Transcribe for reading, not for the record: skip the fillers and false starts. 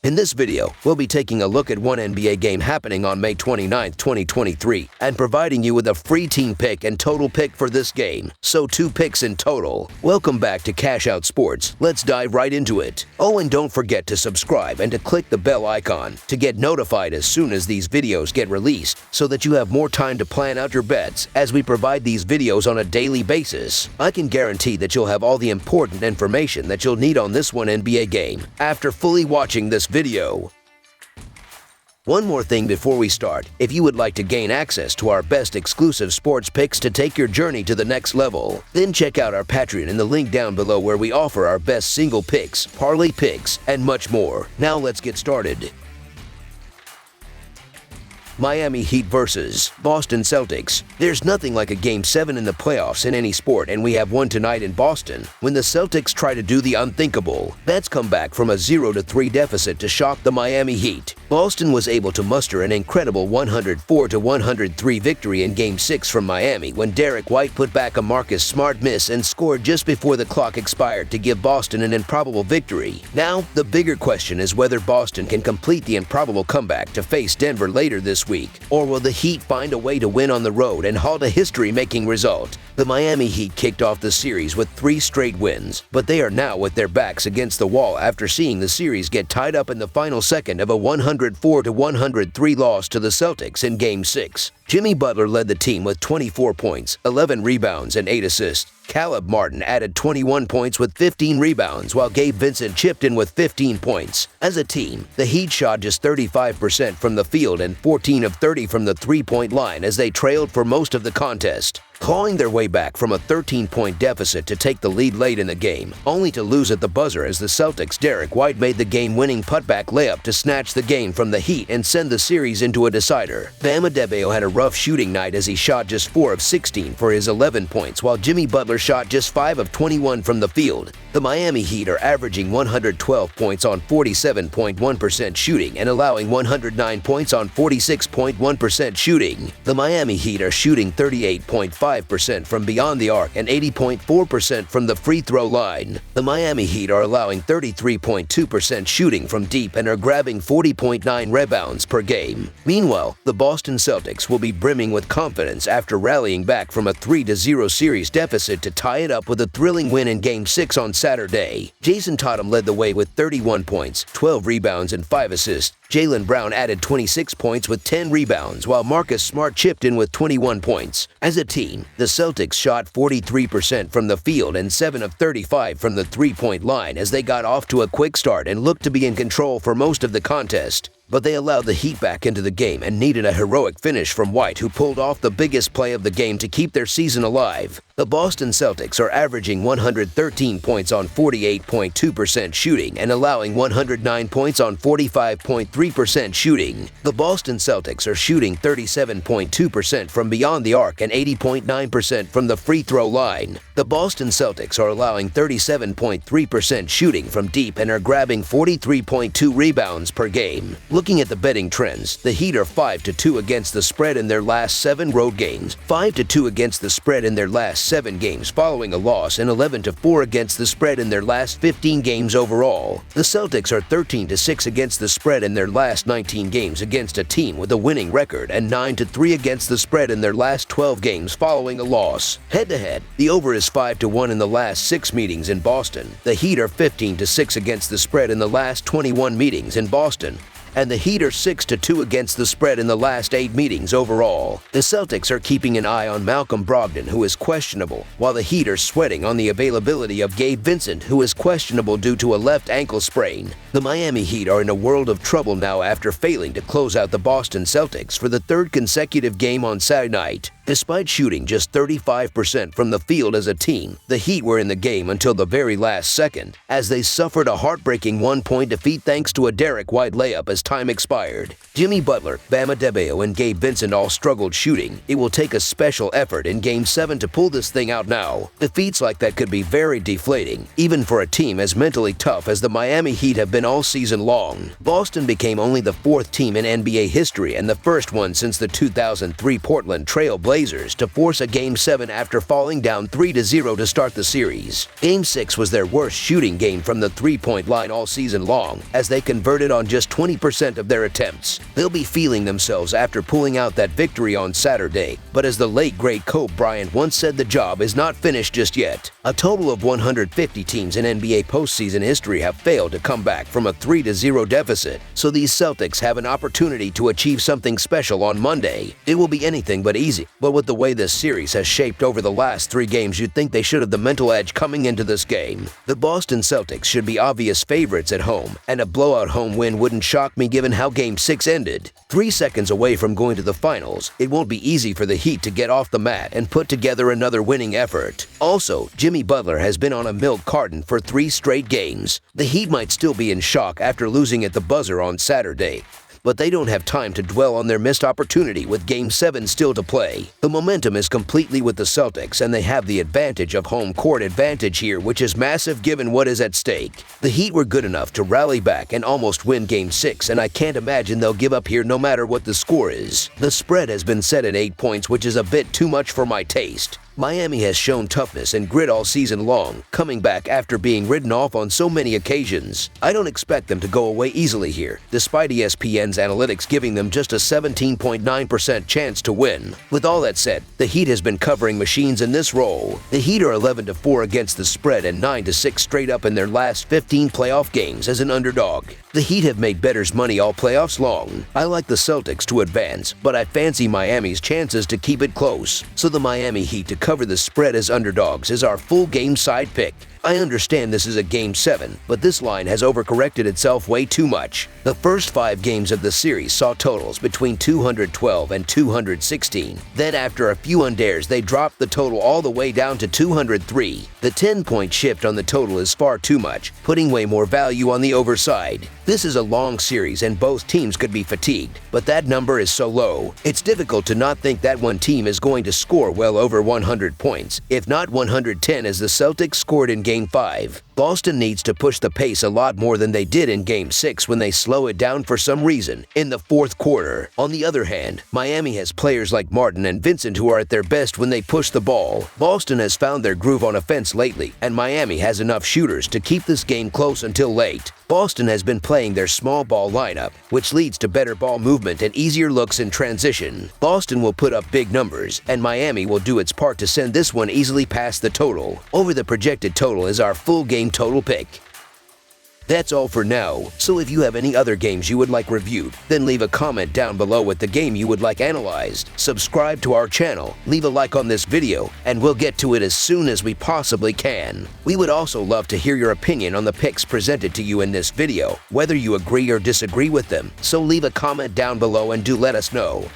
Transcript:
In this video, we'll be taking a look at one NBA game happening on May 29, 2023, and providing you with a free team pick and total pick for this game, so 2 picks in total. Welcome back to Cash Out Sports. Let's dive right into it. Oh, and don't forget to subscribe and to click the bell icon to get notified as soon as these videos get released, so that you have more time to plan out your bets as we provide these videos on a daily basis. I can guarantee that you'll have all the important information that you'll need on this one NBA game after fully watching this video. One more thing before we start. If you would like to gain access to our best exclusive sports picks to take your journey to the next level, then check out our Patreon in the link down below, where we offer our best single picks, parlay picks, and much more. Now let's get started. Miami Heat versus Boston Celtics. There's nothing like a Game 7 in the playoffs in any sport, and we have one tonight in Boston when the Celtics try to do the unthinkable. That's come back from a 0-3 deficit to shock the Miami Heat. Boston was able to muster an incredible 104-103 victory in Game 6 from Miami when Derek White put back a Marcus Smart miss and scored just before the clock expired to give Boston an improbable victory. Now, the bigger question is whether Boston can complete the improbable comeback to face Denver later this week, or will the Heat find a way to win on the road and halt a history-making result? The Miami Heat kicked off the series with 3 straight wins, but they are now with their backs against the wall after seeing the series get tied up in the final second of a 104-103 loss to the Celtics in Game 6. Jimmy Butler led the team with 24 points, 11 rebounds, and 8 assists. Caleb Martin added 21 points with 15 rebounds, while Gabe Vincent chipped in with 15 points. As a team, the Heat shot just 35% from the field and 14 of 30 from the three-point line as they trailed for most of the contest, clawing their way back from a 13-point deficit to take the lead late in the game, only to lose at the buzzer as the Celtics' Derek White made the game-winning putback layup to snatch the game from the Heat and send the series into a decider. Bam Adebayo had a rough shooting night as he shot just 4 of 16 for his 11 points, while Jimmy Butler shot just 5 of 21 from the field. The Miami Heat are averaging 112 points on 47.1% shooting and allowing 109 points on 46.1% shooting. The Miami Heat are shooting 38.5% from beyond the arc and 80.4% from the free throw line. The Miami Heat are allowing 33.2% shooting from deep and are grabbing 40.9 rebounds per game. Meanwhile, the Boston Celtics will be brimming with confidence after rallying back from a 3-0 series deficit to tie it up with a thrilling win in Game 6 on Saturday. Jason Tatum led the way with 31 points, 12 rebounds, and 5 assists. Jaylen Brown added 26 points with 10 rebounds, while Marcus Smart chipped in with 21 points. As a team, the Celtics shot 43% from the field and 7 of 35 from the three-point line as they got off to a quick start and looked to be in control for most of the contest. But they allowed the Heat back into the game and needed a heroic finish from White, who pulled off the biggest play of the game to keep their season alive. The Boston Celtics are averaging 113 points on 48.2% shooting and allowing 109 points on 45.3% shooting. The Boston Celtics are shooting 37.2% from beyond the arc and 80.9% from the free throw line. The Boston Celtics are allowing 37.3% shooting from deep and are grabbing 43.2 rebounds per game. Looking at the betting trends, the Heat are 5-2 against the spread in their last 7 road games, 5-2 against the spread in their last 7 games following a loss, and 11-4 against the spread in their last 15 games overall. The Celtics are 13-6 against the spread in their last 19 games against a team with a winning record, and 9-3 against the spread in their last 12 games following a loss. Head-to-head, the over is 5-1 in the last 6 meetings in Boston. The Heat are 15-6 against the spread in the last 21 meetings in Boston, and the Heat are 6-2 against the spread in the last 8 meetings overall. The Celtics are keeping an eye on Malcolm Brogdon, who is questionable, while the Heat are sweating on the availability of Gabe Vincent, who is questionable due to a left ankle sprain. The Miami Heat are in a world of trouble now after failing to close out the Boston Celtics for the 3rd consecutive game on Saturday night. Despite shooting just 35% from the field as a team, the Heat were in the game until the very last second, as they suffered a heartbreaking 1-point defeat thanks to a Derek White layup as time expired. Jimmy Butler, Bam Adebayo, and Gabe Vincent all struggled shooting. It will take a special effort in Game 7 to pull this thing out now. Defeats like that could be very deflating, even for a team as mentally tough as the Miami Heat have been all season long. Boston became only the 4th team in NBA history and the first one since the 2003 Portland Trail Blazers Blazers to force a Game 7 after falling down 3-0 to start the series. Game 6 was their worst shooting game from the three-point line all season long, as they converted on just 20% of their attempts. They'll be feeling themselves after pulling out that victory on Saturday, but as the late great Kobe Bryant once said, the job is not finished just yet. A total of 150 teams in NBA postseason history have failed to come back from a 3-0 deficit, so these Celtics have an opportunity to achieve something special on Monday. It will be anything but easy, but with the way this series has shaped over the last 3 games, you'd think they should have the mental edge coming into this game. The Boston Celtics should be obvious favorites at home, and a blowout home win wouldn't shock me given how Game 6 ended. 3 seconds away from going to the finals, it won't be easy for the Heat to get off the mat and put together another winning effort. Also, Jimmy Butler has been on a milk carton for 3 straight games. The Heat might still be in shock after losing at the buzzer on Saturday, but they don't have time to dwell on their missed opportunity with Game 7 still to play. The momentum is completely with the Celtics, and they have the advantage of home court advantage here, which is massive given what is at stake. The Heat were good enough to rally back and almost win Game 6, and I can't imagine they'll give up here no matter what the score is. The spread has been set at 8 points, which is a bit too much for my taste. Miami has shown toughness and grit all season long, coming back after being ridden off on so many occasions. I don't expect them to go away easily here, despite ESPN's analytics giving them just a 17.9% chance to win. With all that said, the Heat has been covering machines in this role. The Heat are 11-4 against the spread and 9-6 straight up in their last 15 playoff games as an underdog. The Heat have made bettors money all playoffs long. I like the Celtics to advance, but I fancy Miami's chances to keep it close. So the Miami Heat to cover the spread as underdogs is our full game side pick. I understand this is a Game 7, but this line has overcorrected itself way too much. The first 5 games of the series saw totals between 212 and 216. Then after a few undares, they dropped the total all the way down to 203. The 10-point shift on the total is far too much, putting way more value on the overside. This is a long series and both teams could be fatigued, but that number is so low. It's difficult to not think that one team is going to score well over 100 points, if not 110 as the Celtics scored in Game 5. Boston needs to push the pace a lot more than they did in Game 6 when they slow it down for some reason in the 4th quarter. On the other hand, Miami has players like Martin and Vincent who are at their best when they push the ball. Boston has found their groove on offense lately, and Miami has enough shooters to keep this game close until late. Boston has been playing their small ball lineup, which leads to better ball movement and easier looks in transition. Boston will put up big numbers, and Miami will do its part to send this one easily past the total. Over the projected total is our full game total pick. That's all for now, so if you have any other games you would like reviewed, then leave a comment down below with the game you would like analyzed. Subscribe to our channel, leave a like on this video, and we'll get to it as soon as we possibly can. We would also love to hear your opinion on the picks presented to you in this video, whether you agree or disagree with them, so leave a comment down below and do let us know.